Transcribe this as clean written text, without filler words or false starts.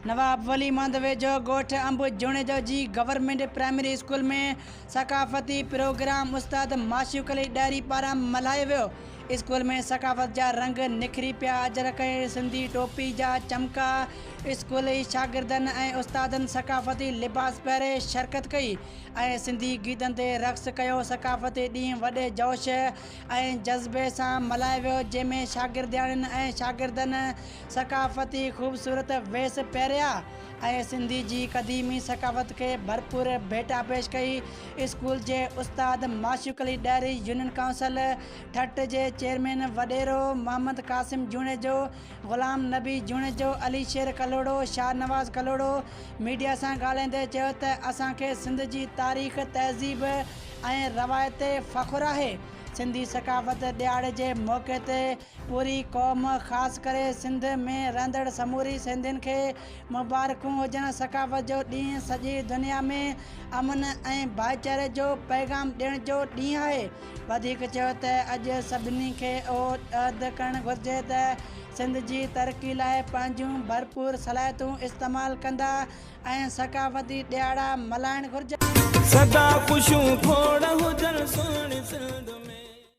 नवाब वली मंद वेझो ॻोठ अंब जुणेजो जी गवर्नमेंट प्राइमरी स्कूल में सकाफ़ती प्रोग्राम उस्ताद माशूक़ अली ॾारी पारां मल्हायो वियो। स्कूल में सकाफ़त जा रंग निखरी पिया। अजरक सिंधी टोपी जा चमका। स्कूली शागिर्दनि ऐं उस्तादनि सकाफ़ती लिबास पारे शिरकत कई ऐं सिंधी गीतनि ते रक़्स कयो। सकाफ़ती ॾींहुं वॾे जोश ऐं जज़्बे सां मल्हायो वियो, जंहिंमें शागिर्दियाणियुनि ऐं शागिर्दनि सकाफ़ती ख़ूबसूरत वेस पारिया ऐं सिंधी जी क़दीमी सकाफ़त खे भरपूर भेटा पेश कई। स्कूल जे उस्ताद माशूक़ अली ॾारी, यूनियन काउंसिल ठट जे चेयरमैन वॾेरो मोहम्मद क़ासिम जूणेजो, ग़ुलाम नबी जूणेजो, अली शेर कलोड़ो, शाहनवाज़ कलोड़ो मीडिया सां ॻाल्हाईंदे चयो त असांखे सिंध जी तारीख़, तहज़ीब ऐं रवायत ते फ़ख़ुरु आहे। सिंधी सकाफ़त ॾियारे जे मौक़े ते पूरी क़ौम, ख़ासि करे सिंध में रहंदड़ समूरी सिंधियुनि खे मुबारकूं हुजनि। सकाफ़त जो ॾींहुं सॼी दुनिया में अमन ऐं भाईचारे जो पैगाम ॾियण जो ॾींहुं आहे। वधीक चयो त अॼु सभिनी खे अहद करणु घुरिजे त सिंध जी तरक़ी लाइ पंहिंजूं भरपूर सलाहियतूं इस्तेमालु कंदा ऐं सकाफ़ती ॾियारा मल्हाइणु घुरिजनि। सदा ख़ुशियूं खोड़ हुजनि सोणी सिंध में।